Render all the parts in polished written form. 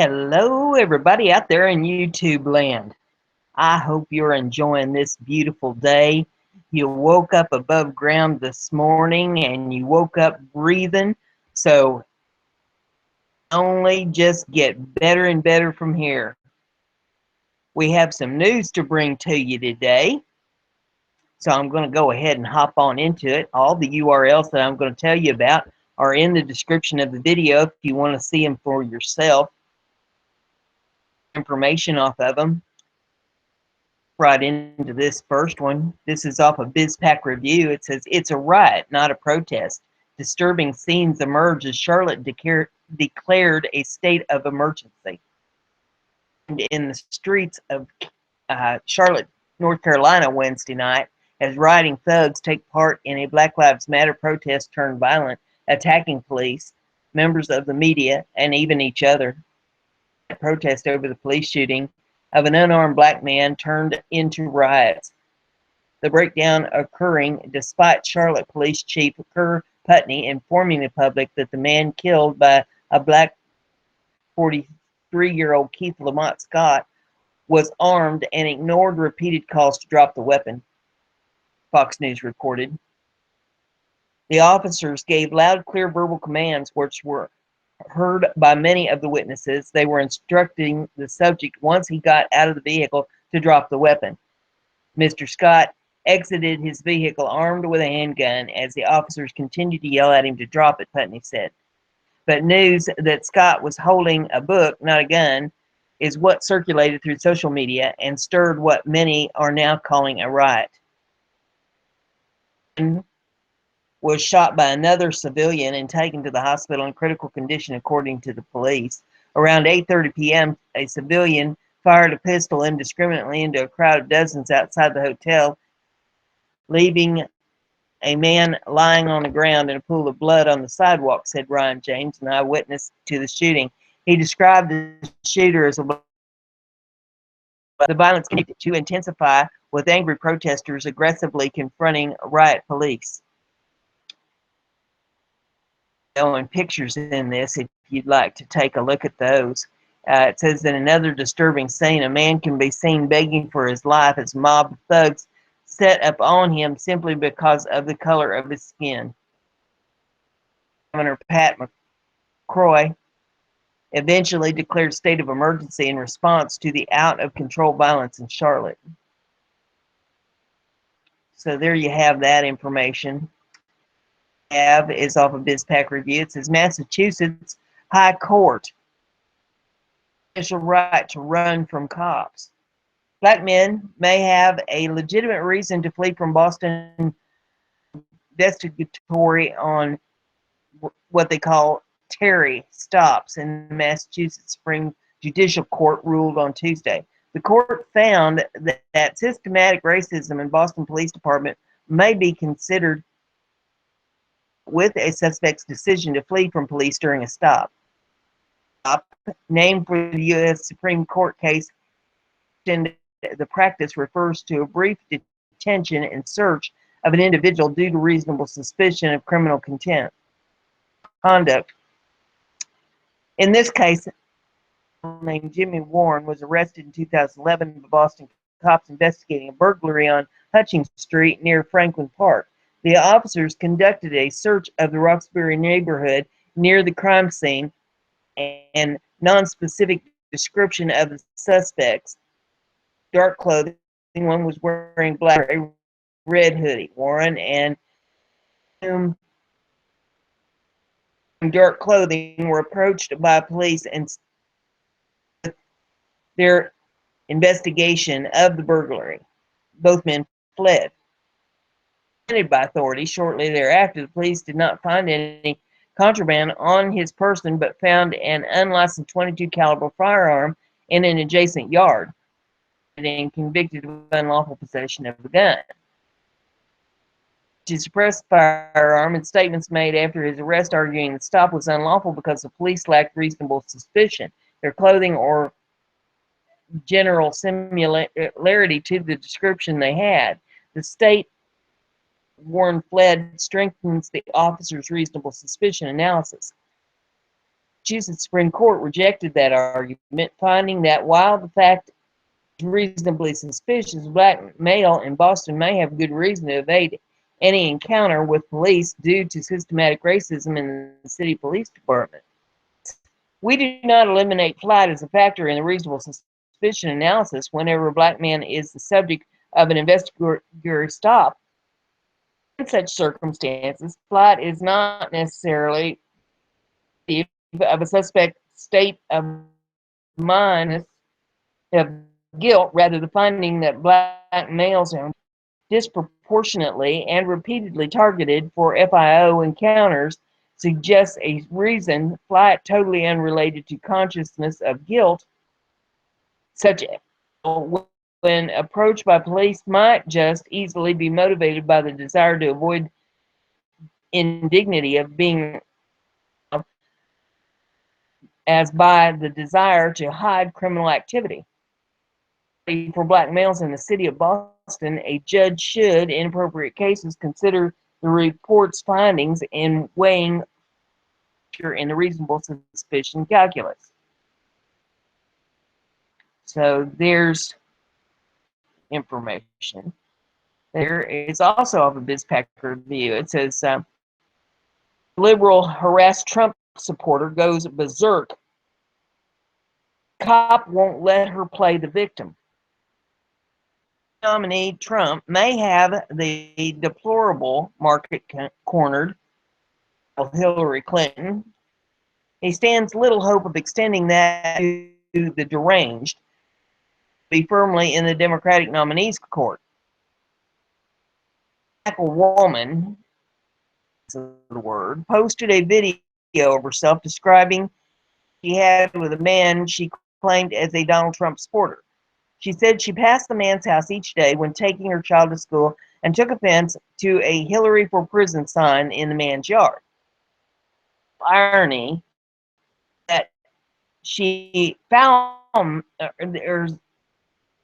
Hello, everybody out there in YouTube land. I hope you're enjoying this beautiful day. You woke up above ground this morning and you woke up breathing. So only just get better and better from here. We have some news to bring to you today. So I'm going to go ahead and hop on into it. All the URLs that I'm going to tell you about are in the description of the video if you want to see them for yourself. Information off of them. Right into this first one. This is off of BizPack Review. It says, "It's a riot, not a protest. Disturbing scenes emerge as Charlotte declared a state of emergency." And in the streets of Charlotte, North Carolina Wednesday night, as rioting thugs take part in a Black Lives Matter protest turned violent, attacking police, members of the media, and even each other. A protest over the police shooting of an unarmed black man turned into riots. The breakdown occurring despite Charlotte Police Chief Kerr Putney informing the public that the man killed by a black 43-year-old Keith Lamont Scott was armed and ignored repeated calls to drop the weapon, Fox News reported. The officers gave loud, clear verbal commands which were heard by many of the witnesses. They were instructing the subject once he got out of the vehicle to drop the weapon. Mr. Scott exited his vehicle armed with a handgun as the officers continued to yell at him to drop it, Putney said. But news that Scott was holding a book, not a gun, is what circulated through social media and stirred what many are now calling a riot. Was shot by another civilian and taken to the hospital in critical condition, according to the police. Around 8:30 p.m., a civilian fired a pistol indiscriminately into a crowd of dozens outside the hotel, leaving a man lying on the ground in a pool of blood on the sidewalk, said Ryan James, an eyewitness to the shooting. He described the shooter as the violence continued to intensify, with angry protesters aggressively confronting riot police. And pictures in this if you'd like to take a look at those. It says that another disturbing scene, a man can be seen begging for his life as mob thugs set up on him simply because of the color of his skin. Governor Pat McCrory eventually declared state of emergency in response to the out-of-control violence in Charlotte. So there you have that information. Have is off of BizPack Review. It says Massachusetts High Court official right to run from cops. Black men may have a legitimate reason to flee from Boston investigatory on what they call Terry stops in the Massachusetts Supreme Judicial Court ruled on Tuesday. The court found that systematic racism in Boston Police Department may be considered with a suspect's decision to flee from police during a stop. Named for the U.S. Supreme Court case, the practice refers to a brief detention and search of an individual due to reasonable suspicion of criminal conduct. In this case, a man named Jimmy Warren was arrested in 2011 by Boston cops investigating a burglary on Hutchings Street near Franklin Park. The officers conducted a search of the Roxbury neighborhood near the crime scene and non-specific description of the suspects. Dark clothing, one was wearing black, a red hoodie. Warren and dark clothing were approached by police and their investigation of the burglary. Both men fled. By authorities shortly thereafter, the police did not find any contraband on his person, but found an unlicensed .22 caliber firearm in an adjacent yard, and convicted of unlawful possession of the gun. To suppress the firearm, and statements made after his arrest arguing the stop was unlawful because the police lacked reasonable suspicion. Their clothing or general similarity to the description they had. The state Warren fled strengthens the officer's reasonable suspicion analysis. Massachusetts Supreme Court rejected that argument, finding that while the fact is reasonably suspicious, a black male in Boston may have good reason to evade any encounter with police due to systematic racism in the city police department. We do not eliminate flight as a factor in the reasonable suspicion analysis whenever a black man is the subject of an investigatory stop. In such circumstances, flight is not necessarily of a suspect state of mind of guilt, rather the finding that black males are disproportionately and repeatedly targeted for FIO encounters suggests a reason flight totally unrelated to consciousness of guilt, such as when approached by police might just easily be motivated by the desire to avoid indignity of being as by the desire to hide criminal activity. For black males in the city of Boston, a judge should, in appropriate cases, consider the report's findings in weighing in the reasonable suspicion calculus. So there's information. There is also of a BizPack review. It says, liberal harassed Trump supporter goes berserk. Cop won't let her play the victim. Nominee Trump may have the deplorable market cornered Hillary Clinton. He stands little hope of extending that to the deranged, be firmly in the Democratic nominees' court. A woman, the word, posted a video of herself describing she had with a man she claimed as a Donald Trump supporter. She said she passed the man's house each day when taking her child to school and took offense to a Hillary for prison sign in the man's yard. Irony that she found, there's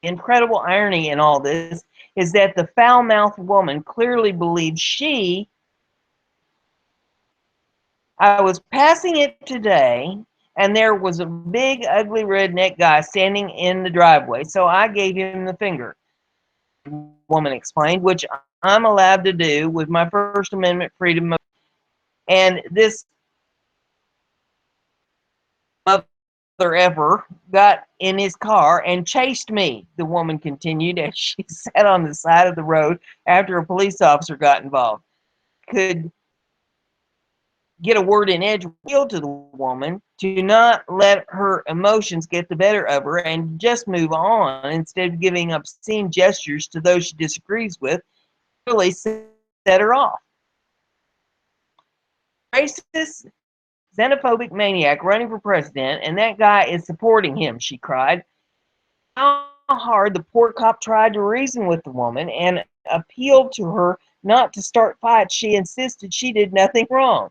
incredible irony in all this, is that the foul-mouthed woman clearly believes I was passing it today, and there was a big, ugly redneck guy standing in the driveway, so I gave him the finger, the woman explained, which I'm allowed to do with my First Amendment freedom. And this mother ever got in his car and chased me, the woman continued as she sat on the side of the road after a police officer got involved. Could get a word in edgeways to the woman to not let her emotions get the better of her and just move on instead of giving obscene gestures to those she disagrees with, really set her off. Racist, xenophobic maniac running for president, and that guy is supporting him, she cried. How hard the poor cop tried to reason with the woman and appealed to her not to start fights. She insisted she did nothing wrong.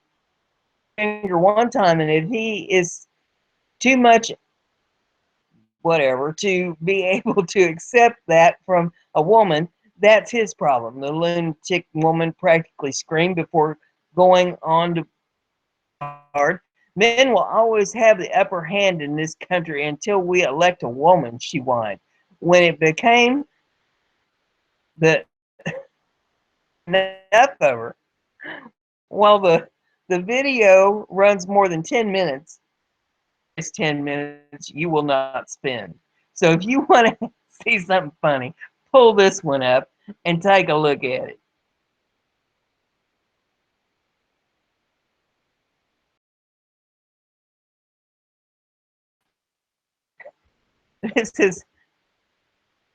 Finger one time, and if he is too much whatever to be able to accept that from a woman, that's his problem, the lunatic woman practically screamed before going on to hard. Men will always have the upper hand in this country until we elect a woman, she whined. When it became the enough of her, while the video runs more than 10 minutes, it's 10 minutes you will not spend. So if you want to see something funny, pull this one up and take a look at it. This is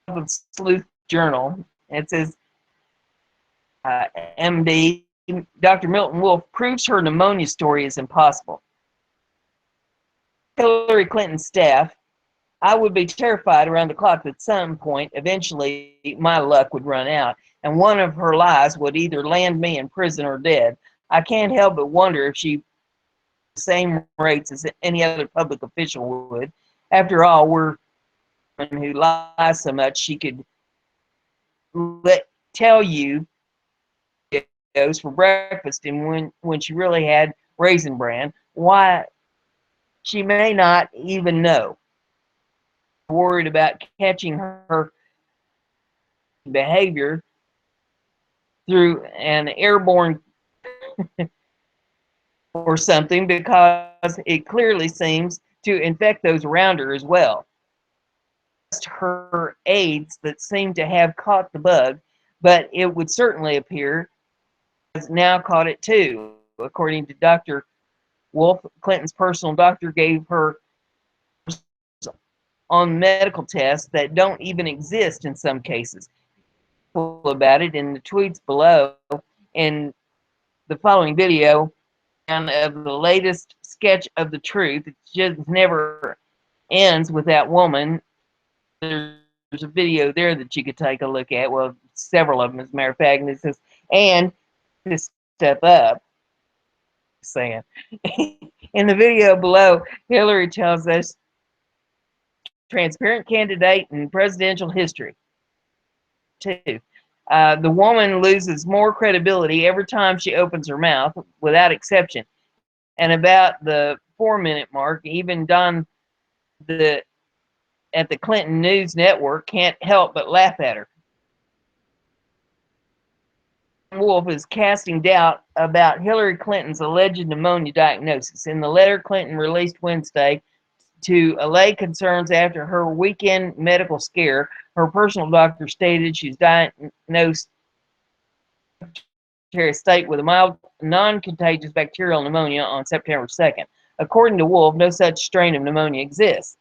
from Sleuth Journal. It says, MD, Dr. Milton Wolf proves her pneumonia story is impossible. Hillary Clinton's staff, I would be terrified around the clock that at some point, eventually, my luck would run out, and one of her lies would either land me in prison or dead. I can't help but wonder if she the same rates as any other public official would. After all, we're who lies so much she could tell you goes for breakfast, and when she really had Raisin Bran. Why She may not even know. Worried about catching her behavior through an airborne or something, because it clearly seems to infect those around her as well. Her aides that seem to have caught the bug, but it would certainly appear has now caught it too. According to Dr. Wolf, Clinton's personal doctor gave her on medical tests that don't even exist in some cases. About it in the tweets below, in the following video and of the latest sketch of the truth. It just never ends with that woman. There's a video there that you could take a look at. Well, several of them, as a matter of fact. And it says, and this step up, saying in the video below, Hillary tells us transparent candidate in presidential history. Too. The woman loses more credibility every time she opens her mouth, without exception. And about the 4-minute mark, even Don at the Clinton News Network can't help but laugh at her. Wolf is casting doubt about Hillary Clinton's alleged pneumonia diagnosis. In the letter Clinton released Wednesday to allay concerns after her weekend medical scare, her personal doctor stated she's diagnosed state with a mild non-contagious bacterial pneumonia on September 2nd. According to Wolf, no such strain of pneumonia exists.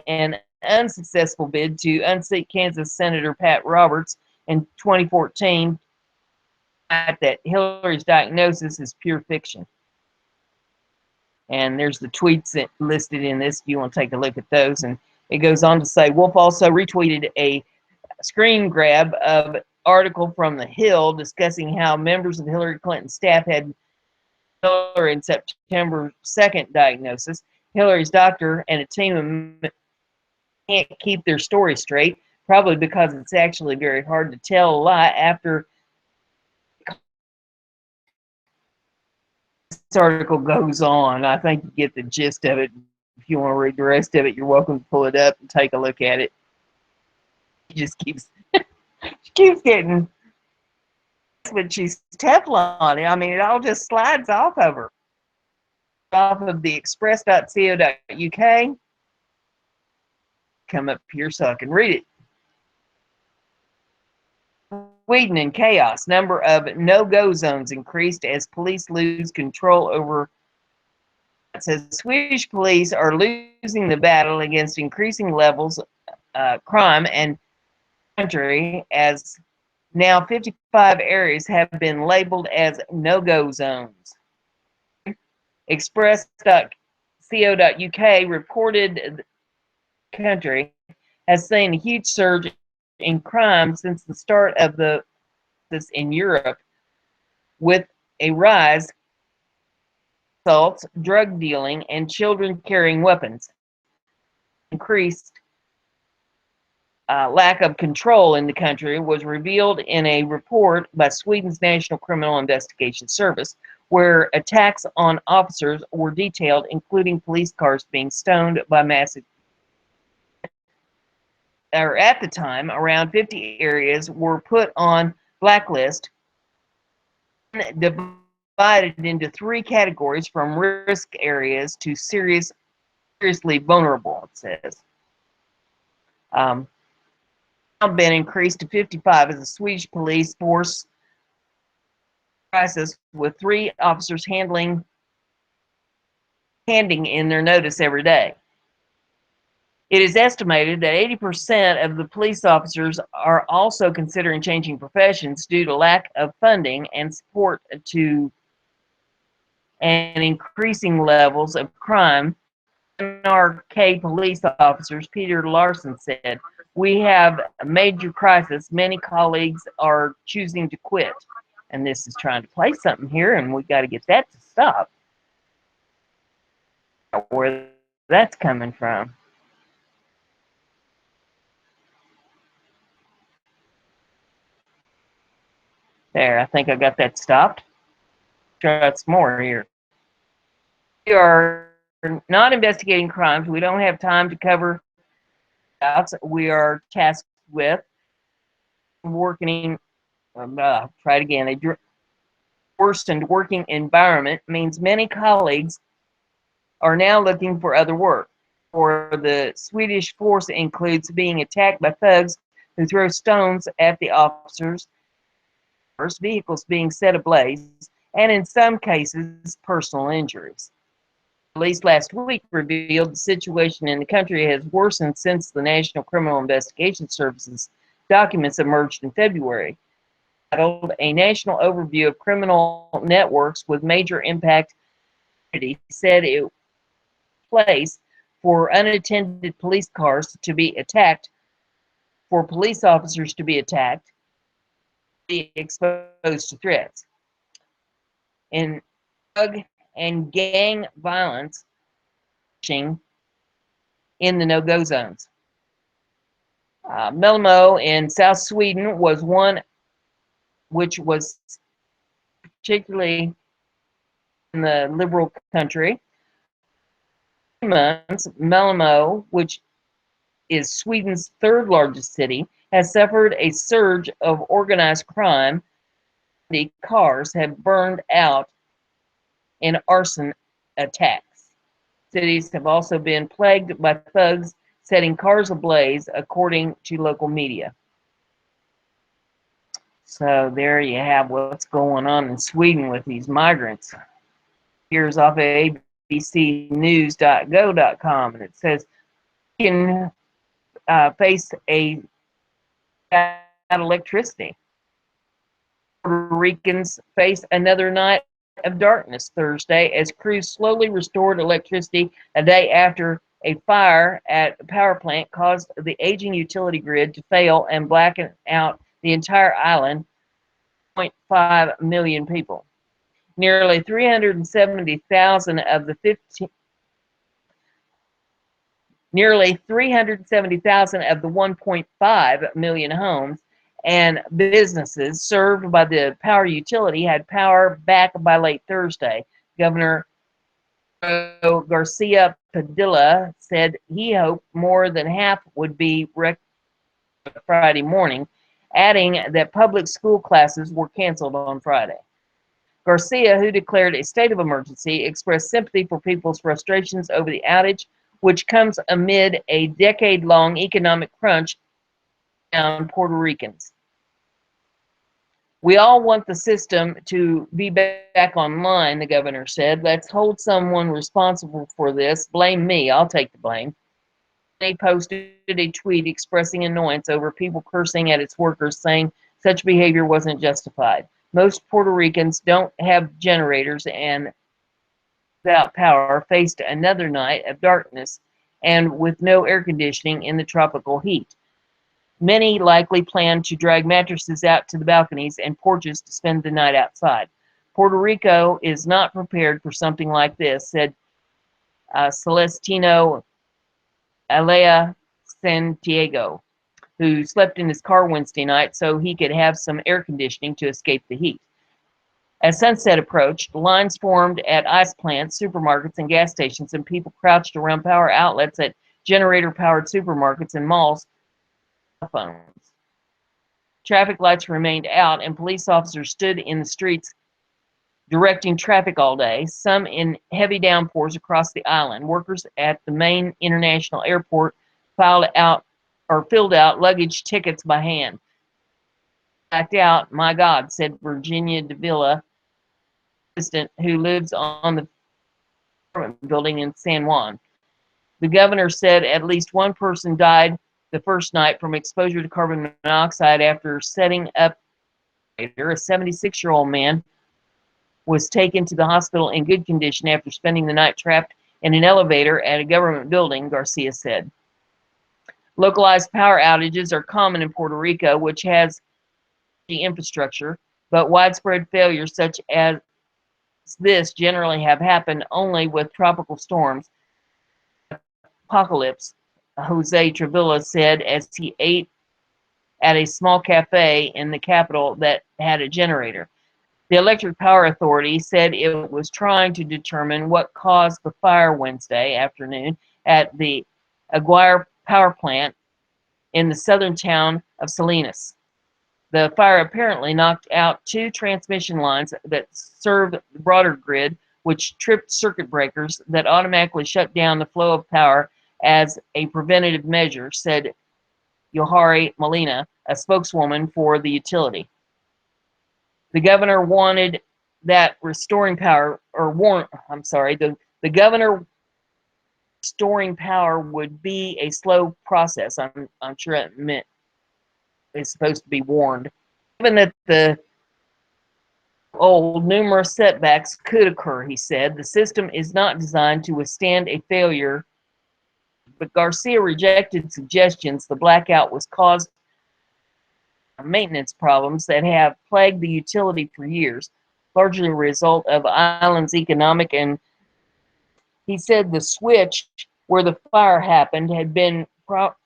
An unsuccessful bid to unseat Kansas Senator Pat Roberts in 2014 that Hillary's diagnosis is pure fiction. And there's the tweets that listed in this if you want to take a look at those. And it goes on to say, Wolf also retweeted a screen grab of article from The Hill discussing how members of Hillary Clinton's staff had Hillary in September 2nd diagnosis. Hillary's doctor and a team of can't keep their story straight, probably because it's actually very hard to tell a lie after this article goes on. I think you get the gist of it. If you want to read the rest of it, you're welcome to pull it up and take a look at it. She just keeps she keeps getting, but she's Teflon. I mean, it all just slides off of her. Off of the express.co.uk. Come up here so I can read it. Sweden in chaos. Number of no-go zones increased as police lose control over. It says Swedish police are losing the battle against increasing levels of crime and country, as now 55 areas have been labeled as no-go zones. Express.co.uk reported the country has seen a huge surge in crime since the start of this in Europe, with a rise in assaults, drug dealing, and children carrying weapons. Increased lack of control in the country was revealed in a report by Sweden's National Criminal Investigation Service, where attacks on officers were detailed, including police cars being stoned by massive. Or at the time, around 50 areas were put on blacklist, divided into 3 categories from risk areas to seriously vulnerable, it says. Now been increased to 55 as the Swedish police force crisis, with 3 officers handing in their notice every day. It is estimated that 80% of the police officers are also considering changing professions due to lack of funding and support to and increasing levels of crime. NRK police officers Peter Larson said, "We have a major crisis. Many colleagues are choosing to quit." And this is trying to play something here, and we've got to get that to stop. Where that's coming from. There, I think I got that stopped. Try some more here. We are not investigating crimes. We don't have time to cover outs we are tasked with. Working, try it again. A worsened working environment means many colleagues are now looking for other work. For the Swedish force includes being attacked by thugs who throw stones at the officers, vehicles being set ablaze, and in some cases, personal injuries. Released last week revealed the situation in the country has worsened since the National Criminal Investigation Service's documents emerged in February. Titled A National Overview of Criminal Networks with Major Impact, said it place for unattended police cars to be attacked, for police officers to be attacked, be exposed to threats. In drug and gang violence in the no-go zones. Malmö in South Sweden was one which was particularly in the liberal country. Malmö, which is Sweden's third largest city, has suffered a surge of organized crime. The cars have burned out in arson attacks. Cities have also been plagued by thugs setting cars ablaze, according to local media. So there you have what's going on in Sweden with these migrants. Here's off of abcnews.go.com, and it says you can face a electricity. Puerto Ricans face another night of darkness Thursday as crews slowly restored electricity a day after a fire at a power plant caused the aging utility grid to fail and blacken out the entire island, 0.5 million people. Nearly 370,000 of the 1.5 million homes and businesses served by the power utility had power back by late Thursday. Governor Garcia Padilla said he hoped more than half would be Friday morning, adding that public school classes were canceled on Friday. Garcia, who declared a state of emergency, expressed sympathy for people's frustrations over the outage, which comes amid a decade-long economic crunch on Puerto Ricans. We all want the system to be back online, the governor said. Let's hold someone responsible for this. Blame me. I'll take the blame. He posted a tweet expressing annoyance over people cursing at its workers, saying such behavior wasn't justified. Most Puerto Ricans don't have generators and without power faced another night of darkness and with no air conditioning in the tropical heat. Many likely plan to drag mattresses out to the balconies and porches to spend the night outside. Puerto Rico is not prepared for something like this, said Celestino Alea Santiago, who slept in his car Wednesday night so he could have some air conditioning to escape the heat. As sunset approached, lines formed at ice plants, supermarkets, and gas stations, and people crouched around power outlets at generator-powered supermarkets and malls. Phones. Traffic lights remained out, and police officers stood in the streets directing traffic all day, some in heavy downpours across the island. Workers at the main international airport filled out luggage tickets by hand. Backed out, my God, said Virginia Davila, assistant who lives on the apartment building in San Juan. The governor said at least one person died the first night from exposure to carbon monoxide after setting up. A 76-year-old man was taken to the hospital in good condition after spending the night trapped in an elevator at a government building, Garcia said. Localized power outages are common in Puerto Rico, which has the infrastructure, but widespread failures such as this generally have happened only with tropical storms. Apocalypse, Jose Travilla said as he ate at a small cafe in the capital that had a generator. The Electric Power Authority said it was trying to determine what caused the fire Wednesday afternoon at the Aguirre power plant in the southern town of Salinas. The fire apparently knocked out two transmission lines that serve the broader grid, which tripped circuit breakers that automatically shut down the flow of power as a preventative measure, said Yohari Molina, a spokeswoman for the utility. The governor wanted that restoring power, the governor restoring power would be a slow process. I'm sure it meant it's supposed to be warned. Given that the numerous setbacks could occur, he said. The system is not designed to withstand a failure, but Garcia rejected suggestions the blackout was caused by maintenance problems that have plagued the utility for years, largely a result of the island's economic and he said the switch where the fire happened had been properly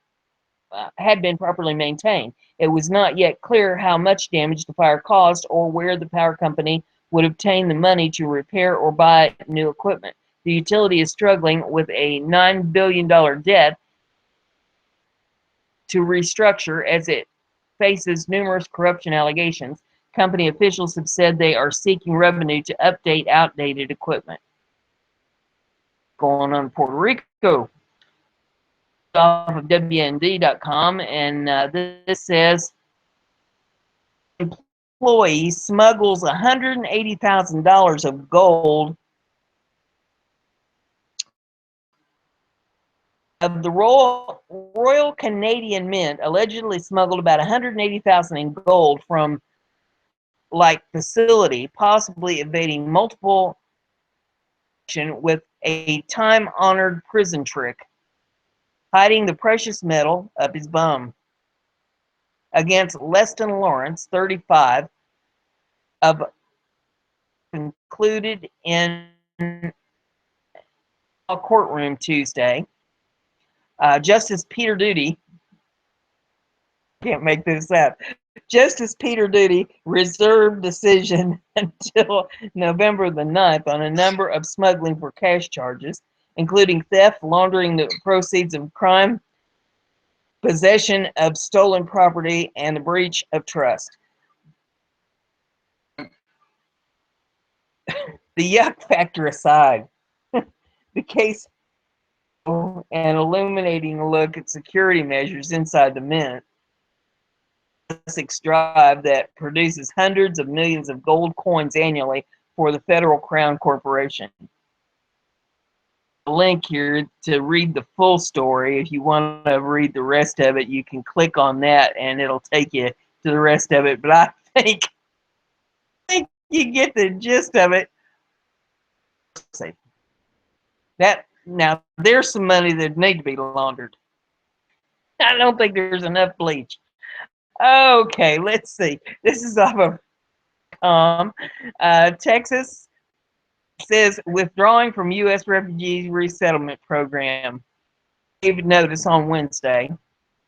maintained. It was not yet clear how much damage the fire caused or where the power company would obtain the money to repair or buy new equipment. The utility is struggling with a $9 billion debt to restructure as it faces numerous corruption allegations. Company officials have said they are seeking revenue to update outdated equipment. Going on in Puerto Rico, off of WND.com, and this says employee smuggles $180,000 of gold of the Royal Canadian Mint. Allegedly smuggled about $180,000 in gold from facility, possibly evading multiple with a time-honored prison trick, hiding the precious metal up his bum. Against Leston Lawrence, 35, of concluded in a courtroom Tuesday. Justice Peter Duty, can't make this up. Justice Peter Duty reserved decision until November the 9th on a number of smuggling for cash charges, including theft, laundering the proceeds of crime, possession of stolen property, and the breach of trust. The yuck factor aside, the case an illuminating look at security measures inside the mint drive that produces hundreds of millions of gold coins annually for the Federal Crown Corporation. A link here to read the full story. If you want to read the rest of it, you can click on that and it'll take you to the rest of it. But I think you get the gist of it. That now there's some money that need to be laundered. I don't think there's enough bleach. Okay, let's see. This is off of Texas says withdrawing from U.S. refugee resettlement program. Gave notice on Wednesday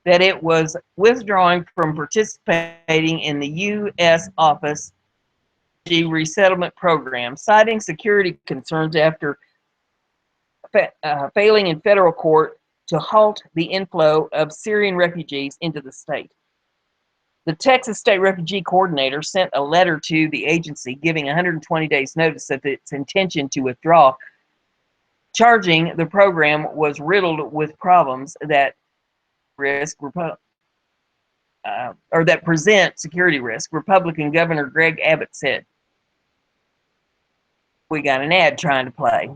that it was withdrawing from participating in the U.S. Office resettlement program, citing security concerns after failing in federal court to halt the inflow of Syrian refugees into the state. The Texas State Refugee Coordinator sent a letter to the agency giving 120 days notice of its intention to withdraw, charging the program was riddled with problems that that present security risk. Republican Governor Greg Abbott said. We got an ad trying to play.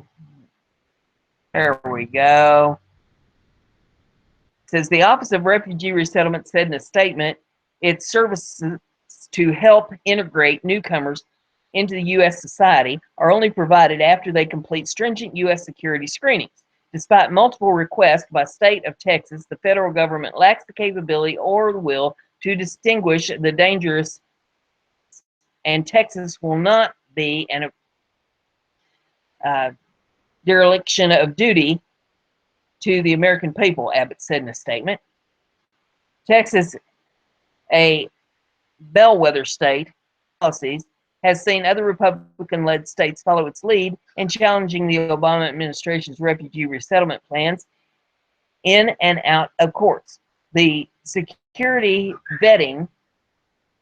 There we go. It says the Office of Refugee Resettlement said in a statement its services to help integrate newcomers into the U.S. society are only provided after they complete stringent U.S. security screenings. Despite multiple requests by state of Texas, the federal government lacks the capability or the will to distinguish the dangerous, and Texas will not be an dereliction of duty to the American people, Abbott said in a statement. Texas, a bellwether state, policies has seen other Republican-led states follow its lead in challenging the Obama administration's refugee resettlement plans in and out of courts. The security vetting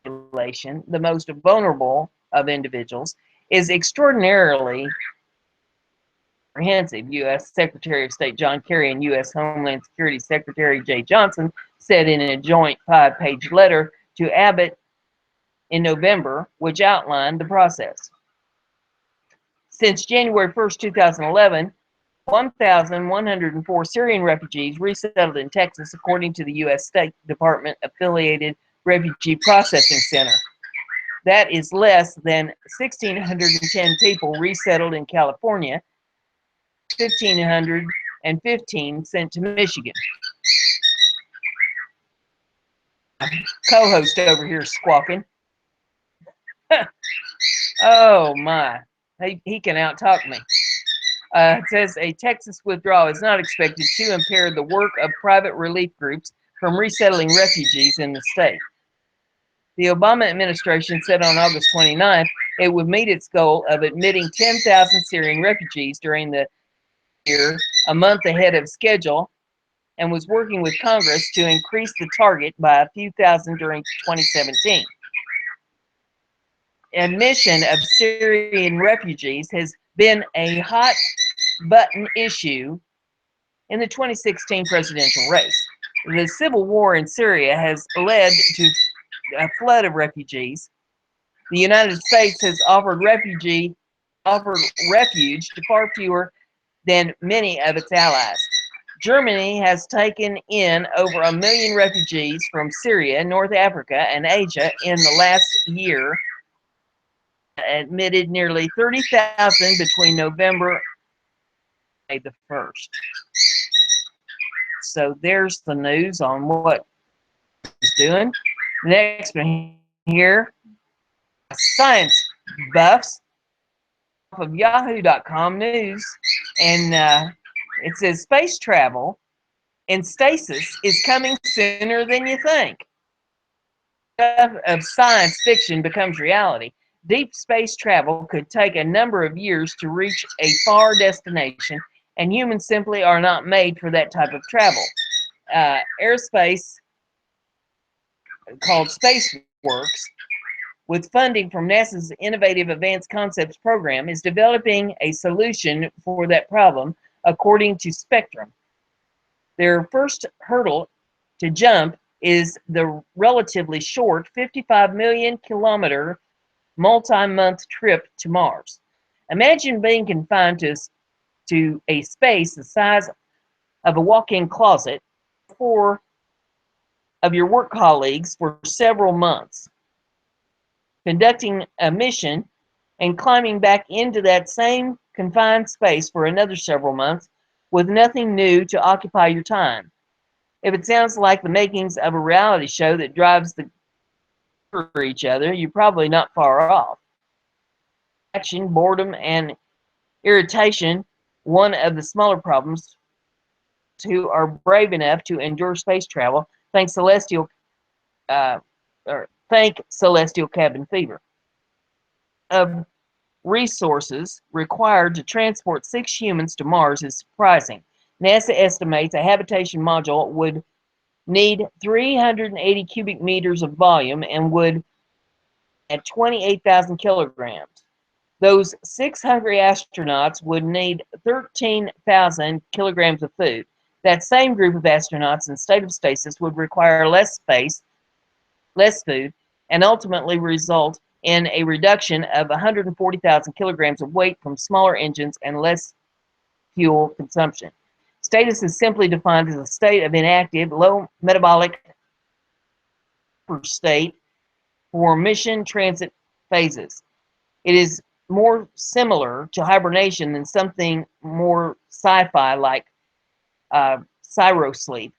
population, the most vulnerable of individuals, is extraordinarily comprehensive. U.S. Secretary of State John Kerry and U.S. Homeland Security Secretary Jay Johnson said in a joint 5-page letter to Abbott in November, which outlined the process. Since January 1st, 2011, 1,104 Syrian refugees resettled in Texas, according to the U.S. State Department affiliated Refugee Processing Center. That is less than 1,610 people resettled in California, 1,515 sent to Michigan. Co-host over here squawking. Oh my, he can out-talk me. It says a Texas withdrawal is not expected to impair the work of private relief groups from resettling refugees in the state. The Obama administration said on August 29th it would meet its goal of admitting 10,000 Syrian refugees during the year, a month ahead of schedule, and was working with Congress to increase the target by a few thousand during 2017. Admission of Syrian refugees has been a hot button issue in the 2016 presidential race. The civil war in Syria has led to a flood of refugees. The United States has offered refuge to far fewer than many of its allies. Germany has taken in over 1 million refugees from Syria, North Africa, and Asia in the last year, admitted nearly 30,000 between November and the 1st. So there's the news on what it's doing. Next one here, science buffs of yahoo.com news, and it says space travel and stasis is coming sooner than you think. Of science fiction becomes reality. Deep space travel could take a number of years to reach a far destination, and humans simply are not made for that type of travel. Airspace, called SpaceWorks, with funding from NASA's Innovative Advanced Concepts program, is developing a solution for that problem, according to Spectrum. Their first hurdle to jump is the relatively short 55 million kilometer multi-month trip to Mars. Imagine being confined to a space the size of a walk-in closet, 4 of your work colleagues for several months, conducting a mission and climbing back into that same confined space for another several months with nothing new to occupy your time. If it sounds like the makings of a reality show that drives the for each other, you're probably not far off. Action, boredom, and irritation, one of the smaller problems who are brave enough to endure space travel, thank celestial cabin fever. Resources required to transport 6 humans to Mars is surprising. NASA estimates a habitation module would need 380 cubic meters of volume and would at 28,000 kilograms. Those 6 hungry astronauts would need 13,000 kilograms of food. That same group of astronauts in state of stasis would require less space, less food, and ultimately result in a reduction of 140,000 kilograms of weight from smaller engines and less fuel consumption. Status is simply defined as a state of inactive, low metabolic state for mission transit phases. It is more similar to hibernation than something more sci-fi like cryosleep.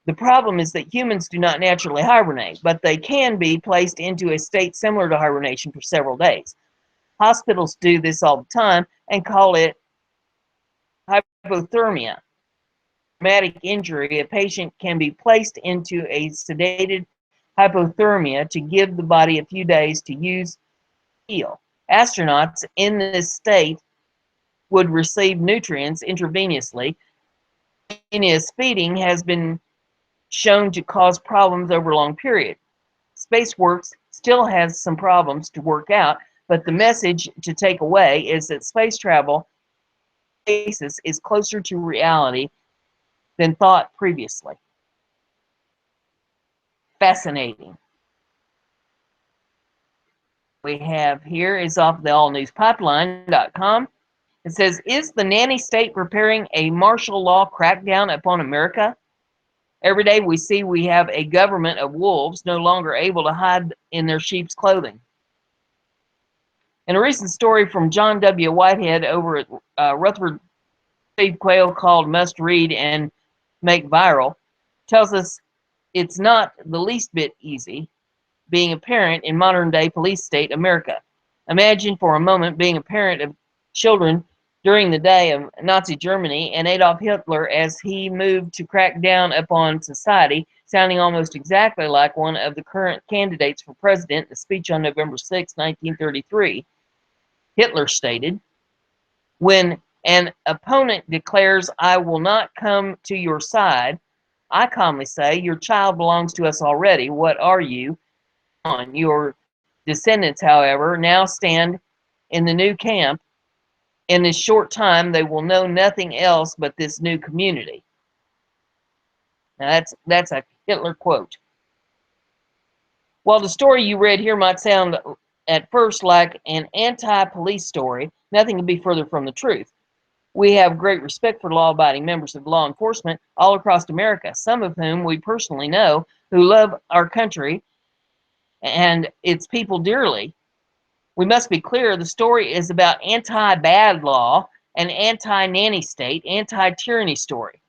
The problem is that humans do not naturally hibernate, but they can be placed into a state similar to hibernation for several days. Hospitals do this all the time and call it hypothermia. Traumatic injury, a patient can be placed into a sedated hypothermia to give the body a few days to use heal. Astronauts in this state would receive nutrients intravenously. Venous feeding has been shown to cause problems over a long period. SpaceWorks still has some problems to work out, but the message to take away is that space travel basis is closer to reality than thought previously. Fascinating. We have here is off the allnewspipeline.com. It says, is the nanny state preparing a martial law crackdown upon America? Every day we have a government of wolves no longer able to hide in their sheep's clothing. In a recent story from John W. Whitehead over at Rutherford Steve Quayle called Must Read and Make Viral, tells us it's not the least bit easy being a parent in modern day police state America. Imagine for a moment being a parent of children during the day of Nazi Germany and Adolf Hitler as he moved to crack down upon society, sounding almost exactly like one of the current candidates for president in a speech on November 6, 1933. Hitler stated, when an opponent declares, I will not come to your side, I calmly say, your child belongs to us already. What are you? Your descendants, however, now stand in the new camp. In this short time, they will know nothing else but this new community. Now that's a Hitler quote. While the story you read here might sound at first like an anti-police story, nothing could be further from the truth. We have great respect for law-abiding members of law enforcement all across America, some of whom we personally know, who love our country and its people dearly. We must be clear, the story is about anti-bad law, an anti-nanny state, anti-tyranny story.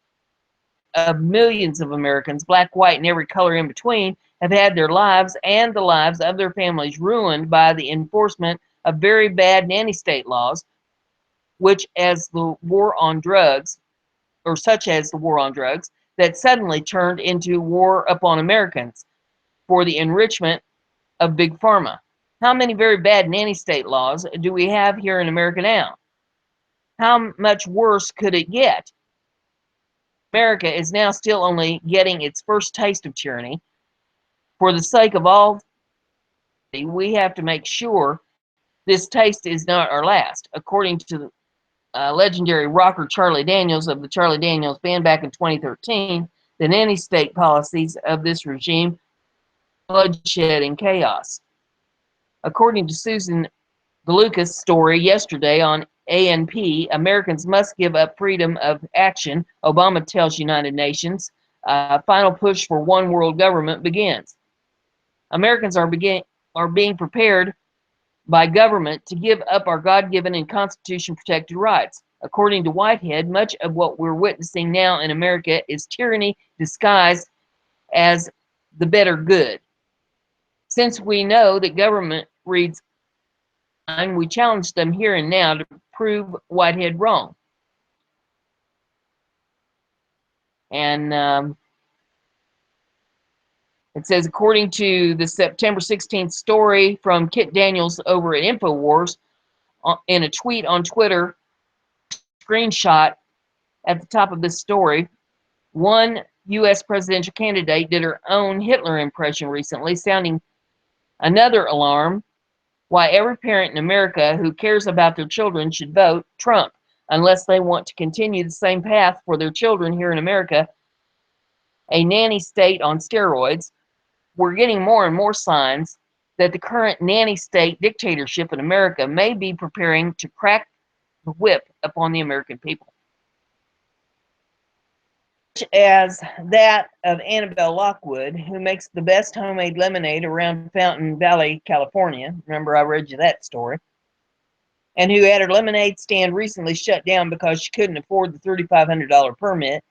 Of millions of Americans, black, white, and every color in between, have had their lives and the lives of their families ruined by the enforcement of very bad nanny state laws, which as the war on drugs, or such as the war on drugs, that suddenly turned into war upon Americans for the enrichment of Big Pharma. How many very bad nanny state laws do we have here in America now? How much worse could it get? America is now still only getting its first taste of tyranny. For the sake of all, we have to make sure this taste is not our last. According to the legendary rocker Charlie Daniels of the Charlie Daniels Band back in 2013, the nanny state policies of this regime bloodshed and chaos. According to Susan DeLucas' story yesterday on ANP, Americans must give up freedom of action. Obama tells United Nations, final push for one world government begins. Americans are being prepared by government to give up our God-given and Constitution-protected rights. According to Whitehead, much of what we're witnessing now in America is tyranny disguised as the better good. Since we know that government reads mind, we challenge them here and now to prove Whitehead wrong. And it says, according to the September 16th story from Kit Daniels over at InfoWars, in a tweet on Twitter, screenshot at the top of this story, one U.S. presidential candidate did her own Hitler impression recently, sounding another alarm why every parent in America who cares about their children should vote Trump, unless they want to continue the same path for their children here in America, a nanny state on steroids. We're getting more and more signs that the current nanny state dictatorship in America may be preparing to crack the whip upon the American people. As that of Annabelle Lockwood, who makes the best homemade lemonade around Fountain Valley, California. Remember, I read you that story. And who had her lemonade stand recently shut down because she couldn't afford the $3,500 permit.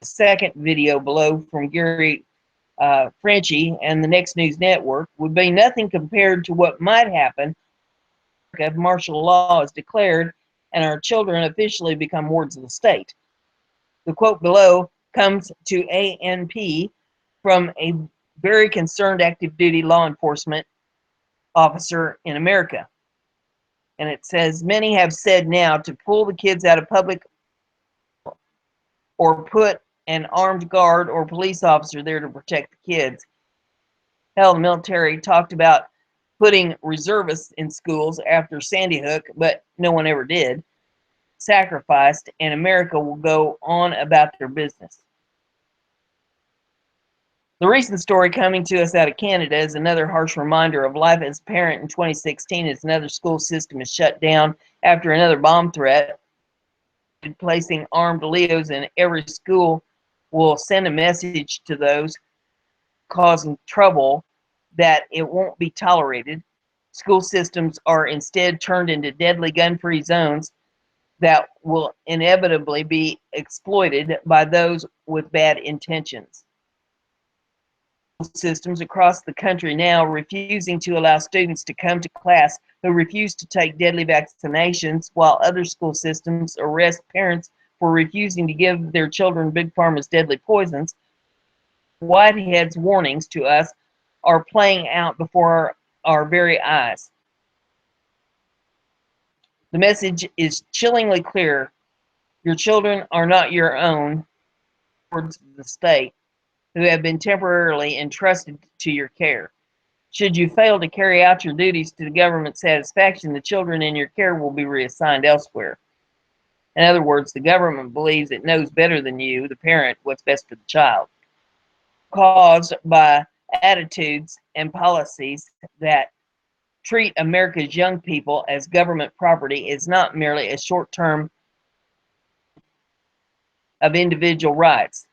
The second video below from Gary Frenchie and the Next News Network would be nothing compared to what might happen if martial law is declared and our children officially become wards of the state. The quote below comes to ANP from a very concerned active duty law enforcement officer in America. And it says, many have said now to pull the kids out of public or put an armed guard or police officer there to protect the kids. Hell, the military talked about putting reservists in schools after Sandy Hook, but no one ever did. Sacrificed, and America will go on about their business. The recent story coming to us out of Canada is another harsh reminder of life as a parent in 2016 as another school system is shut down after another bomb threat. Placing armed Leos in every school will send a message to those causing trouble that it won't be tolerated. School systems are instead turned into deadly gun-free zones that will inevitably be exploited by those with bad intentions. Systems across the country now refusing to allow students to come to class who refuse to take deadly vaccinations, while other school systems arrest parents for refusing to give their children Big Pharma's deadly poisons. Whitehead's warnings to us are playing out before our very eyes. The message is chillingly clear. Your children are not your own, towards the state, who have been temporarily entrusted to your care. Should you fail to carry out your duties to the government's satisfaction, the children in your care will be reassigned elsewhere. In other words, the government believes it knows better than you, the parent, what's best for the child. Caused by attitudes and policies that treat America's young people as government property is not merely a short-term of individual rights.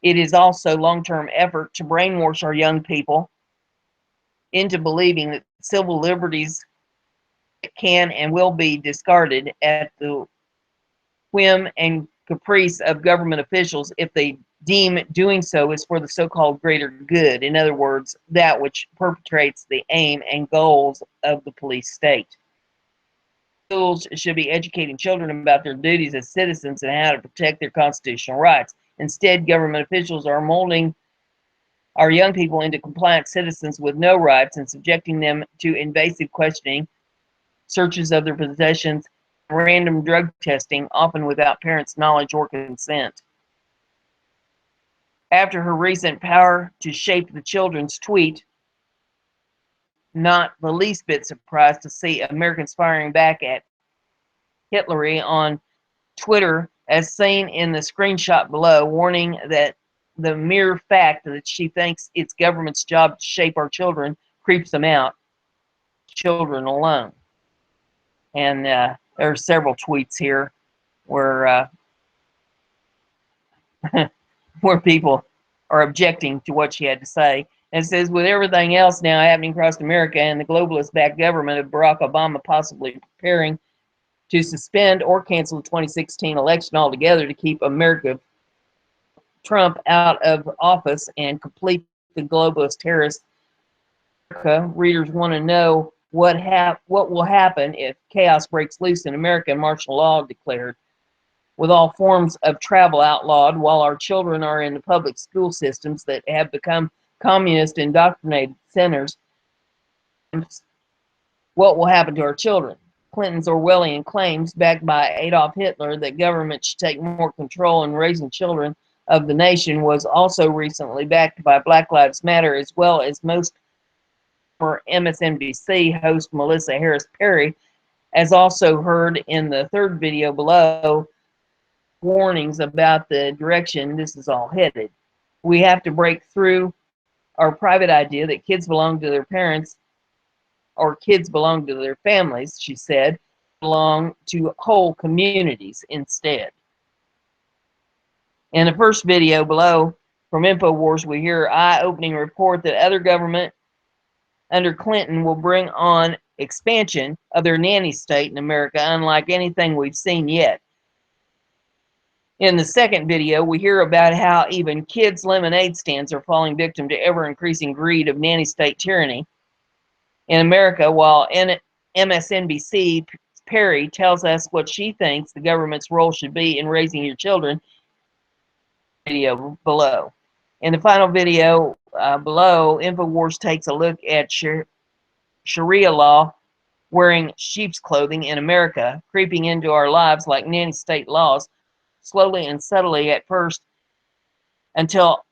It is also long-term effort to brainwash our young people into believing that civil liberties can and will be discarded at the whim and caprice of government officials if they deem doing so is for the so-called greater good. In other words, that which perpetrates the aim and goals of the police state. Schools should be educating children about their duties as citizens and how to protect their constitutional rights. Instead, government officials are molding our young people into compliant citizens with no rights and subjecting them to invasive questioning, searches of their possessions, and random drug testing, often without parents' knowledge or consent. After her recent power to shape the children's tweet, not the least bit surprised to see Americans firing back at Hitlery on Twitter, as seen in the screenshot below, warning that the mere fact that she thinks it's government's job to shape our children creeps them out, children alone. And there are several tweets here where where people are objecting to what she had to say. And it says, with everything else now happening across America and the globalist-backed government of Barack Obama possibly preparing to suspend or cancel the 2016 election altogether to keep Trump out of office and complete the globalist terrorist, readers want to know what will happen if chaos breaks loose in America and martial law declared, with all forms of travel outlawed, while our children are in the public school systems that have become communist indoctrinated centers. What will happen to our children? Clinton's Orwellian claims, backed by Adolf Hitler, that government should take more control in raising children of the nation was also recently backed by Black Lives Matter, as well as most former MSNBC host Melissa Harris Perry, as also heard in the third video below, warnings about the direction this is all headed. We have to break through our private idea that kids belong to their parents or kids belong to their families, she said, belong to whole communities instead. In the first video below from InfoWars, we hear an eye-opening report that other government under Clinton will bring on expansion of their nanny state in America, unlike anything we've seen yet. In the second video, we hear about how even kids' lemonade stands are falling victim to ever-increasing greed of nanny state tyranny in America, while MSNBC Perry tells us what she thinks the government's role should be in raising your children. Video below. In the final video below, InfoWars takes a look at Sharia law wearing sheep's clothing in America, creeping into our lives like nanny state laws, slowly and subtly at first, until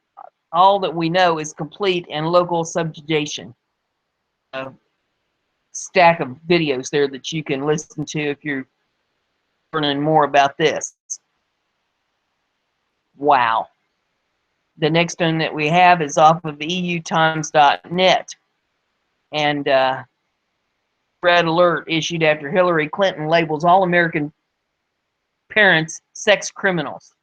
all that we know is complete and local subjugation. A stack of videos there that you can listen to if you're learning more about this. Wow. The next one that we have is off of EUTimes.net. And red alert issued after Hillary Clinton labels all American parents sex criminals.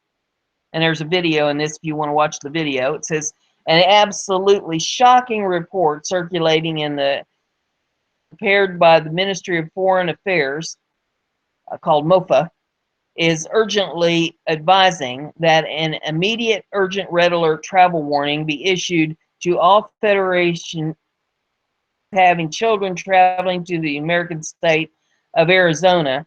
And there's a video in this if you want to watch the video. It says, an absolutely shocking report circulating in the prepared by the Ministry of Foreign Affairs called MOFA is urgently advising that an immediate urgent red alert travel warning be issued to all Federation having children traveling to the American state of Arizona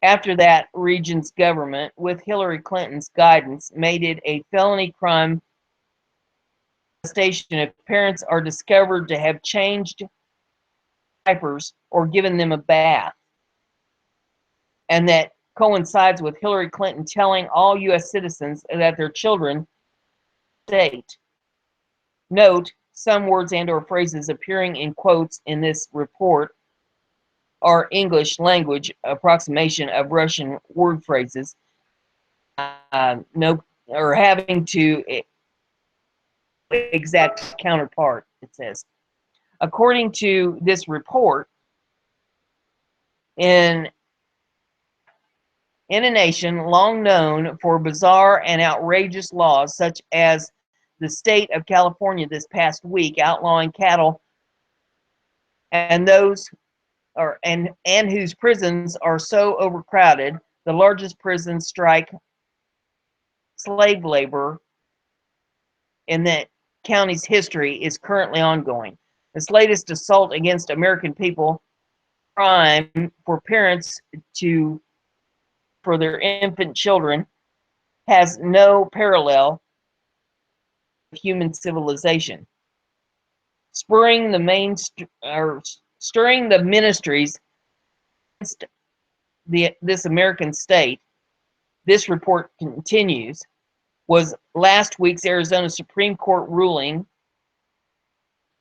after that region's government, with Hillary Clinton's guidance, made it a felony crime station if parents are discovered to have changed diapers or given them a bath. And that coincides with Hillary Clinton telling all U.S. citizens that their children state. Note, some words and or phrases appearing in quotes in this report are English language approximation of Russian word phrases, no, or having to exact counterpart, it says. According to this report, in a nation long known for bizarre and outrageous laws, such as the state of California this past week outlawing cattle, and whose prisons are so overcrowded, the largest prison strike slave labor in the county's history is currently ongoing. This latest assault against American people, crime for parents for their infant children, has no parallel in human civilization. Stirring the ministries against this American state, this report continues, was last week's Arizona Supreme Court ruling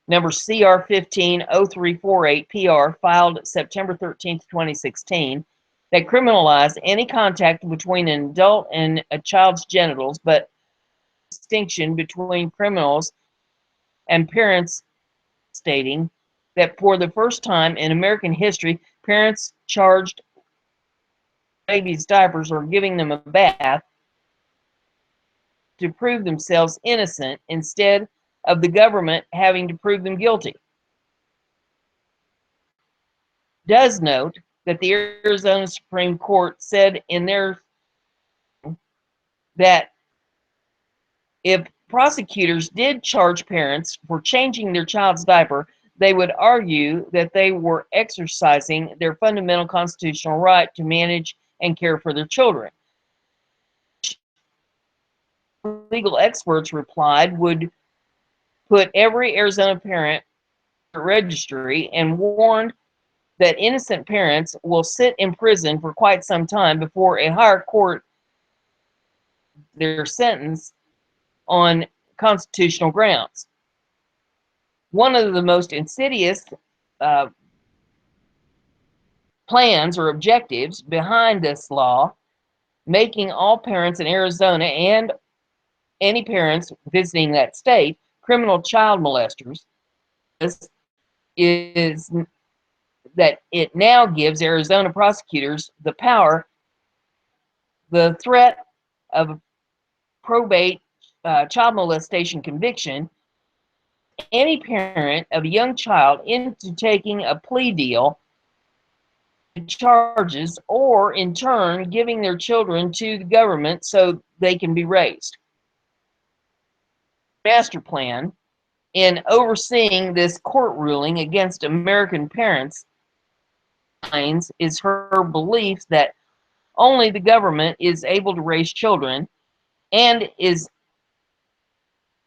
number CR 150348 PR, filed September 13th, 2016, that criminalized any contact between an adult and a child's genitals, but distinction between criminals and parents, stating that for the first time in American history, parents charged babies' diapers or giving them a bath to prove themselves innocent instead of the government having to prove them guilty. Does note that the Arizona Supreme Court said in there that if prosecutors did charge parents for changing their child's diaper, they would argue that they were exercising their fundamental constitutional right to manage and care for their children. Legal experts replied would put every Arizona parent registry and warned that innocent parents will sit in prison for quite some time before a higher court their sentence on constitutional grounds. One of the most insidious plans or objectives behind this law, making all parents in Arizona and any parents visiting that state criminal child molesters, is that it now gives Arizona prosecutors the power, the threat of probate child molestation conviction, any parent of a young child into taking a plea deal to charges, or in turn giving their children to the government so they can be raised. Master plan in overseeing this court ruling against American parents is her belief that only the government is able to raise children, and is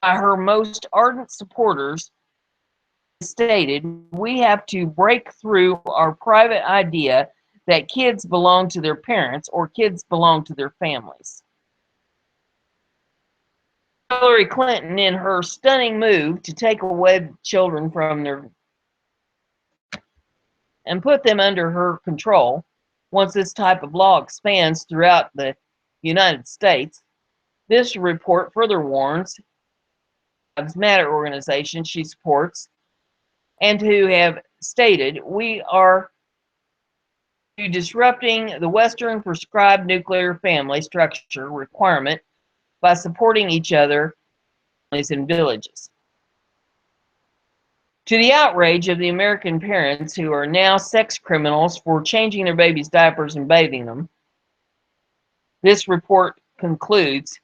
by her most ardent supporters stated, we have to break through our private idea that kids belong to their parents or kids belong to their families. Hillary Clinton, in her stunning move to take away children from their and put them under her control, once this type of law expands throughout the United States, this report further warns Lives Matter organization she supports and who have stated we are disrupting the Western prescribed nuclear family structure requirement by supporting each other in villages. To the outrage of the American parents who are now sex criminals for changing their babies' diapers and bathing them, this report concludes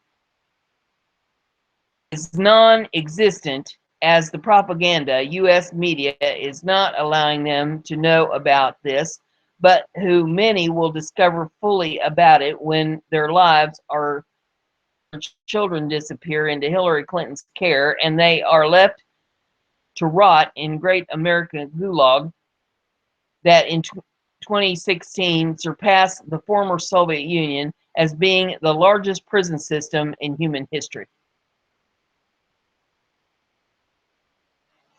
is non-existent as the propaganda U.S. media is not allowing them to know about this, but who many will discover fully about it when their lives are children disappear into Hillary Clinton's care and they are left to rot in great American gulag that in 2016 surpassed the former Soviet Union as being the largest prison system in human history.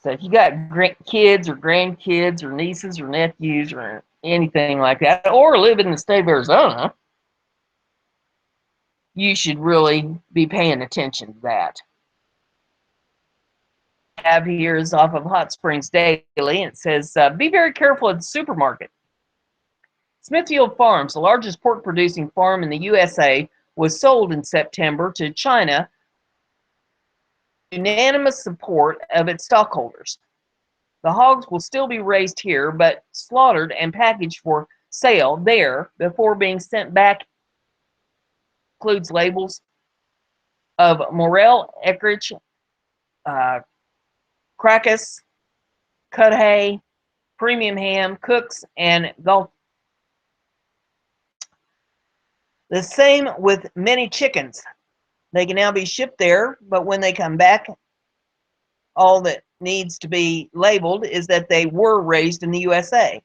So if you got kids or grandkids or nieces or nephews or anything like that, or live in the state of Arizona, you should really be paying attention to that. I have here is off of Hot Springs Daily, and it says, be very careful at the supermarket. Smithfield Farms, the largest pork-producing farm in the USA, was sold in September to China with unanimous support of its stockholders. The hogs will still be raised here, but slaughtered and packaged for sale there before being sent back. Includes labels of Morel, Eckrich, Crackus, Cut Hay, Premium Ham, Cooks, and Gulf. The same with many chickens. They can now be shipped there, but when they come back, all that needs to be labeled is that they were raised in the USA,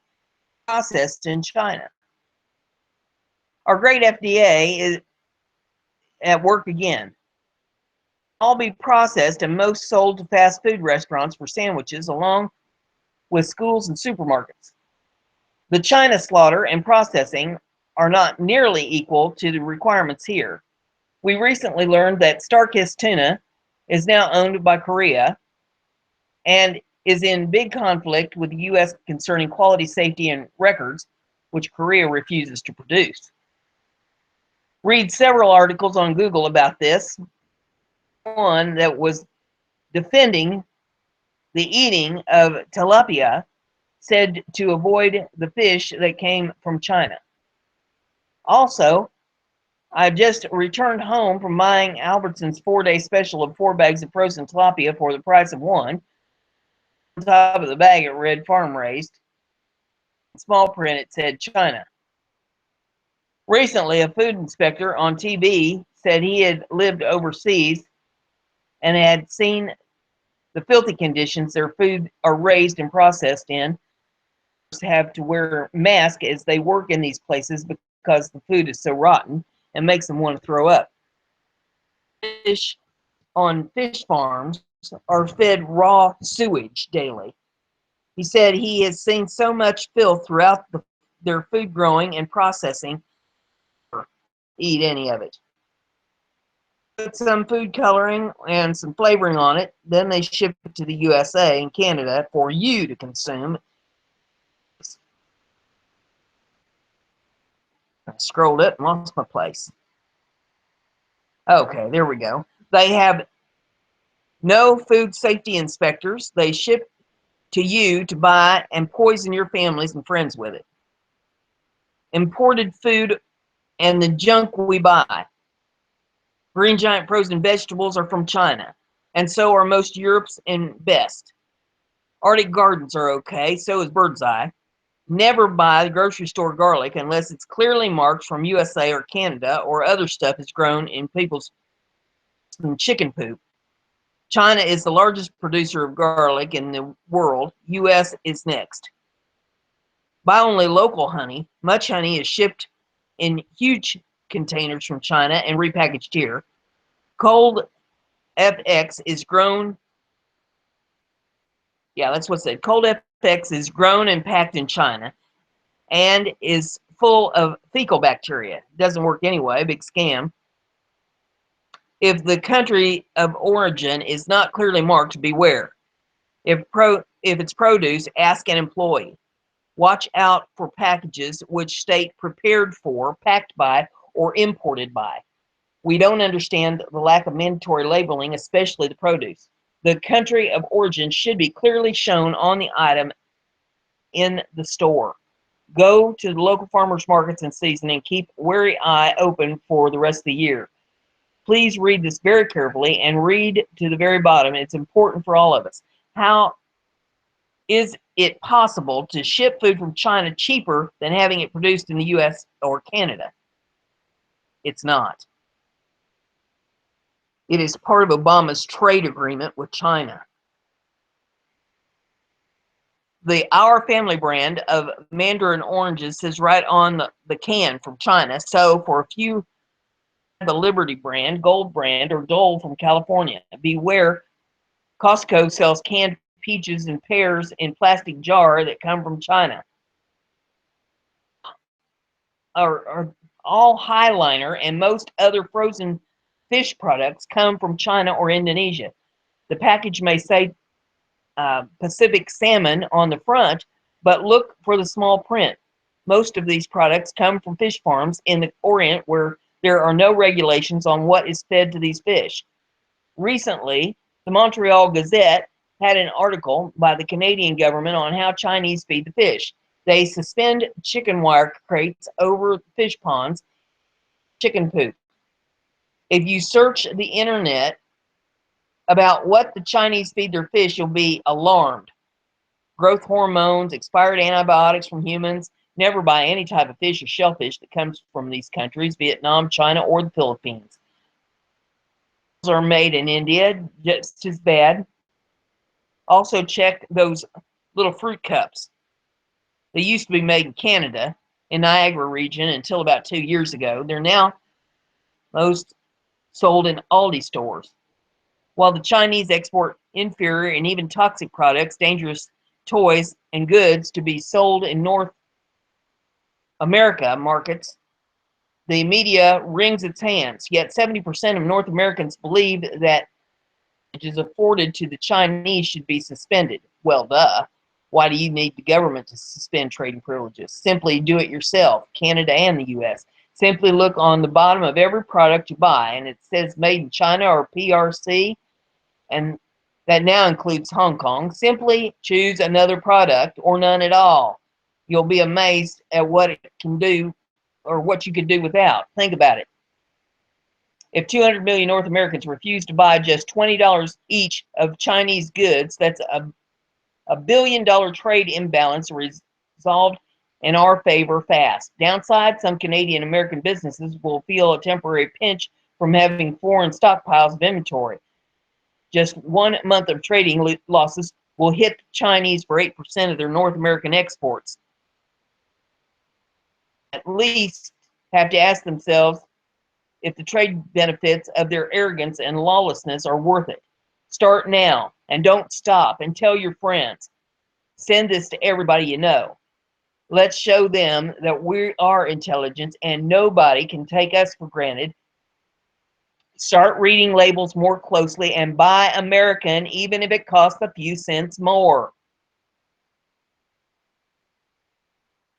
processed in China. Our great FDA is at work again. All be processed and most sold to fast food restaurants for sandwiches, along with schools and supermarkets. The China slaughter and processing are not nearly equal to the requirements here. We recently learned that Starkist tuna is now owned by Korea and is in big conflict with the U.S. concerning quality, safety, and records, which Korea refuses to produce. Read several articles on Google about this. One that was defending the eating of tilapia said to avoid the fish that came from China. Also, I just returned home from buying Albertson's 4-day special of 4 bags of frozen tilapia for the price of one. On top of the bag, it read farm raised. In small print, it said China. Recently, a food inspector on TV said he had lived overseas and had seen the filthy conditions their food are raised and processed in. Have to wear masks as they work in these places because the food is so rotten and makes them want to throw up. Fish on fish farms are fed raw sewage daily. He said he has seen so much filth throughout their food growing and processing, eat any of it. Put some food coloring and some flavoring on it, then they ship it to the USA and Canada for you to consume. I scrolled up and lost my place. Okay, there we go. They have no food safety inspectors. They ship to you to buy and poison your families and friends with it. Imported food and the junk we buy. Green Giant frozen vegetables are from China, and so are most Europe's and best. Arctic Gardens are okay, so is Bird's Eye. Never buy the grocery store garlic unless it's clearly marked from USA or Canada, or other stuff is grown in people's chicken poop. China is the largest producer of garlic in the world. U.S. is next. Buy only local honey. Much honey is shipped in huge containers from China and repackaged here. Cold FX is grown. Yeah, that's what it said. Cold FX is grown and packed in China and is full of fecal bacteria. Doesn't work anyway, big scam. If the country of origin is not clearly marked, beware. If it's produce, ask an employee. Watch out for packages which state prepared for, packed by, or imported by. We don't understand the lack of mandatory labeling, especially the produce. The country of origin should be clearly shown on the item in the store. Go to the local farmers markets in season and keep wary eye open for the rest of the year. Please read this very carefully and read to the very bottom. It's important for all of us. How is it possible to ship food from China cheaper than having it produced in the US or Canada? It's not. It is part of Obama's trade agreement with China. The Our Family brand of mandarin oranges says right on the can from China. So for a few, the Liberty brand, Gold brand, or Dole from California. Beware, Costco sells canned peaches and pears in plastic jar that come from China. All Highliner and most other frozen fish products come from China or Indonesia. The package may say Pacific salmon on the front, but look for the small print. Most of these products come from fish farms in the Orient where there are no regulations on what is fed to these fish. Recently, the Montreal Gazette had an article by the Canadian government on how Chinese feed the fish. They suspend chicken wire crates over fish ponds, chicken poop. If you search the internet about what the Chinese feed their fish, you'll be alarmed. Growth hormones, expired antibiotics from humans. Never buy any type of fish or shellfish that comes from these countries, Vietnam, China, or the Philippines. Are made in India, just as bad. Also check those little fruit cups. They used to be made in Canada, in Niagara region, until about 2 years ago. They're now most sold in Aldi stores. While the Chinese export inferior and even toxic products, dangerous toys, and goods to be sold in North America markets, the media wrings its hands. Yet 70% of North Americans believe that which is afforded to the Chinese should be suspended. Well, duh. Why do you need the government to suspend trading privileges? Simply do it yourself, Canada and the US. Simply look on the bottom of every product you buy, and it says made in China or PRC, and that now includes Hong Kong. Simply choose another product or none at all. You'll be amazed at what it can do or what you could do without. Think about it. If 200 million North Americans refuse to buy just $20 each of Chinese goods, that's a $1 billion trade imbalance resolved in our favor fast. Downside, some Canadian American businesses will feel a temporary pinch from having foreign stockpiles of inventory. Just 1 month of trading losses will hit the Chinese for 8% of their North American exports. At least have to ask themselves if the trade benefits of their arrogance and lawlessness are worth it. Start now and don't stop, and tell your friends. Send this to everybody you know. Let's show them that we are intelligent and nobody can take us for granted. Start reading labels more closely and buy American, even if it costs a few cents more.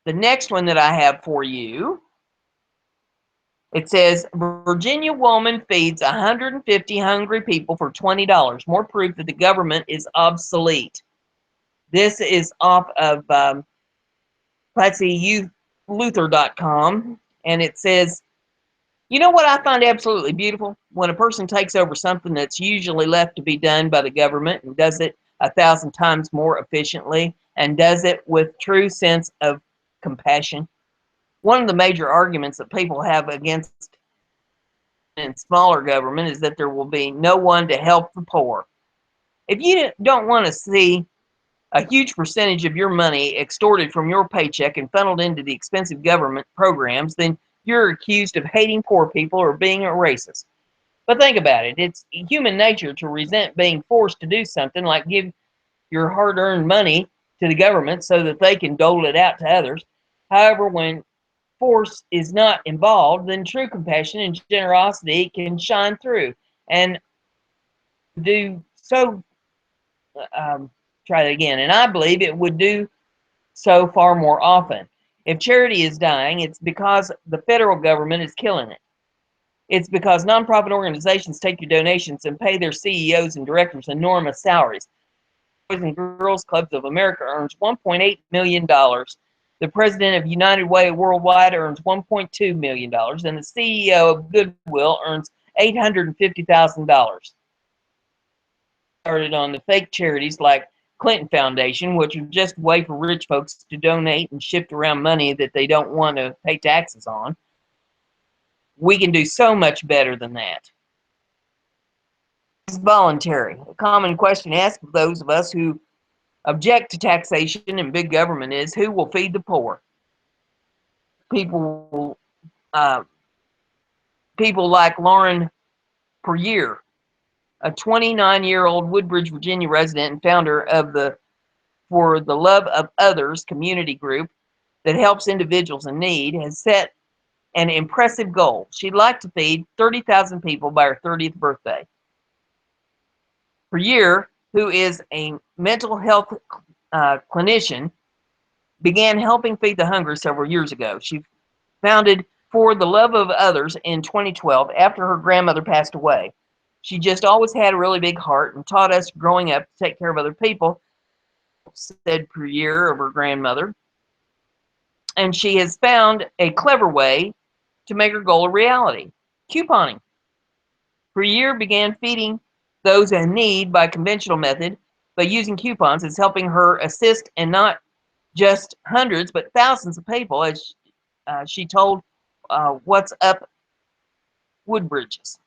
The next one that I have for you, it says, Virginia woman feeds 150 hungry people for $20. More proof that the government is obsolete. This is off of, let's see, Luther.com, and it says, you know what I find absolutely beautiful? When a person takes over something that's usually left to be done by the government and does it 1,000 times more efficiently and does it with true sense of compassion. One of the major arguments that people have against in smaller government is that there will be no one to help the poor. If you don't want to see a huge percentage of your money extorted from your paycheck and funneled into the expensive government programs, then you're accused of hating poor people or being a racist. But think about it. It's human nature to resent being forced to do something like give your hard-earned money to the government so that they can dole it out to others. However, when force is not involved, then true compassion and generosity can shine through and do so. Try that again. And I believe it would do so far more often. If charity is dying, it's because the federal government is killing it. It's because nonprofit organizations take your donations and pay their CEOs and directors enormous salaries. Boys and Girls Clubs of America earns $1.8 million. The president of United Way Worldwide earns $1.2 million. And the CEO of Goodwill earns $850,000. Started on the fake charities like Clinton Foundation, which are just a way for rich folks to donate and shift around money that they don't want to pay taxes on. We can do so much better than that. It's voluntary. A common question asked of those of us who object to taxation and big government is, who will feed the poor? People like Lauren Puryear, a 29-year-old Woodbridge, Virginia resident and founder of the For the Love of Others community group that helps individuals in need, has set an impressive goal. She'd like to feed 30,000 people by her 30th birthday. Puryear, who is a mental health clinician, began helping feed the hungry several years ago. She founded For the Love of Others in 2012 after her grandmother passed away. She just always had a really big heart and taught us growing up to take care of other people, said Puryear of her grandmother. And she has found a clever way to make her goal a reality: couponing. Puryear began feeding those in need by conventional method, but using coupons is helping her assist and not just hundreds but thousands of people, as she told What's Up Woodbridges.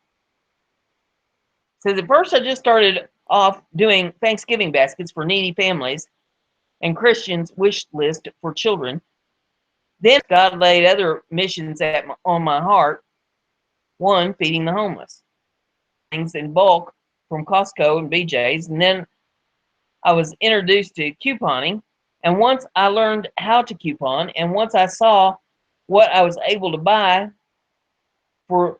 Says, at first I just started off doing Thanksgiving baskets for needy families and Christians' wish list for children. Then God laid other missions on my heart. One, feeding the homeless. Things in bulk from Costco and BJ's. And then I was introduced to couponing. And once I learned how to coupon, and once I saw what I was able to buy for,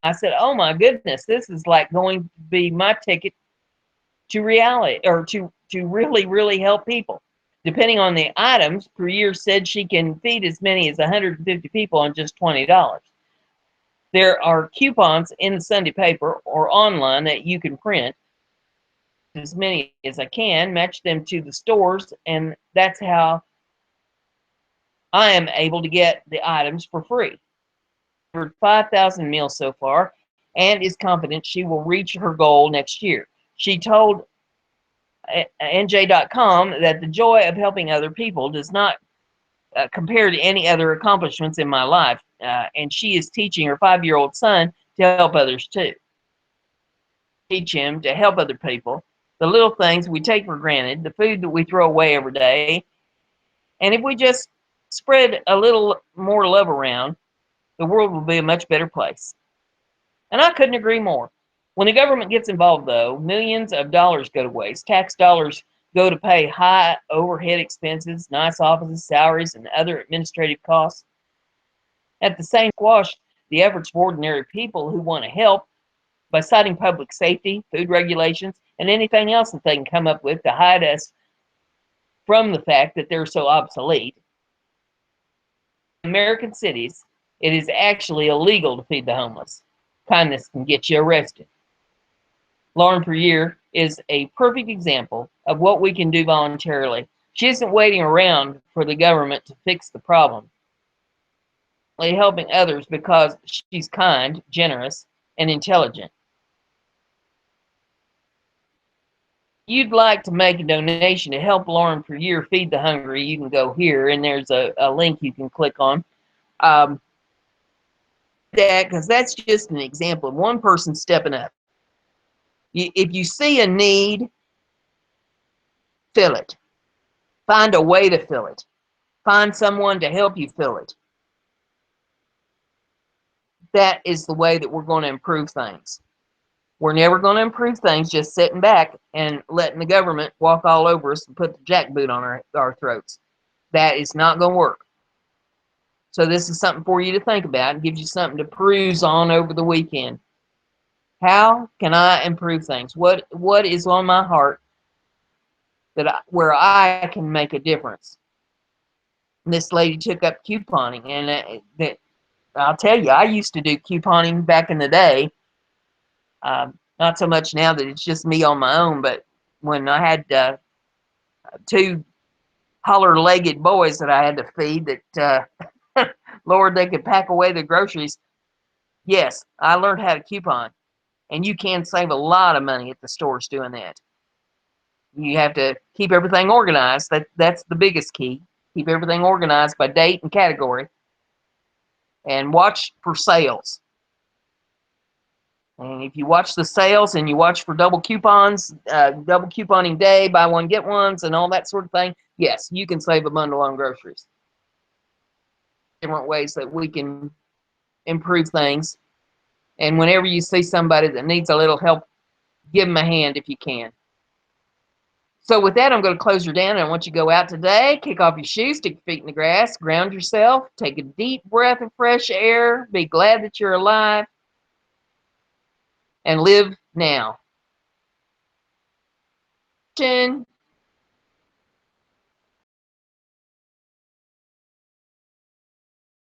I said, oh my goodness, this is like going to be my ticket to reality, or to really, really help people. Depending on the items, Puryear said she can feed as many as 150 people on just $20. There are coupons in the Sunday paper or online that you can print. As many as I can, match them to the stores, and that's how I am able to get the items for free. For 5,000 meals so far, and is confident she will reach her goal next year. She told NJ.com that the joy of helping other people does not compare to any other accomplishments in my life, and she is teaching her 5-year-old son to help others too. Teach him to help other people, the little things we take for granted, the food that we throw away every day, and if we just spread a little more love around, the world will be a much better place. And I couldn't agree more. When the government gets involved, though, millions of dollars go to waste. Tax dollars go to pay high overhead expenses, nice offices, salaries, and other administrative costs. At the same squash, the efforts of ordinary people who want to help by citing public safety, food regulations, and anything else that they can come up with to hide us from the fact that they're so obsolete. In American cities, it is actually illegal to feed the homeless. Kindness can get you arrested. Lauren Puryear is a perfect example of what we can do voluntarily. She isn't waiting around for the government to fix the problem. She's helping others because she's kind, generous, and intelligent. If you'd like to make a donation to help Lauren Puryear feed the hungry, you can go here, and there's a link you can click on. Because that's just an example of one person stepping up. If you see a need Fill it. Find a way to fill it. Find someone to help you fill it. That is the way that we're going to improve things. We're never going to improve things just sitting back and letting the government walk all over us and put the jackboot on our throats. That is not going to work. So this is something for you to think about and gives you something to peruse on over the weekend. How can I improve things? What is on my heart where I can make a difference? And this lady took up couponing, and I'll tell you, I used to do couponing back in the day. Not so much now that it's just me on my own, but when I had two holler-legged boys that I had to feed that, Lord, they could pack away the groceries. Yes, I learned how to coupon, and you can save a lot of money at the stores doing that. You have to keep everything organized. That's the biggest key. Keep everything organized by date and category, and watch for sales. And if you watch the sales and you watch for double coupons, double couponing day, buy one, get ones, and all that sort of thing, yes, you can save a bundle on groceries. Different ways that we can improve things. And whenever you see somebody that needs a little help, give them a hand if you can. So with that, I'm going to close her down. I want you to go out today, kick off your shoes, stick your feet in the grass, ground yourself, take a deep breath of fresh air, be glad that you're alive, and live now.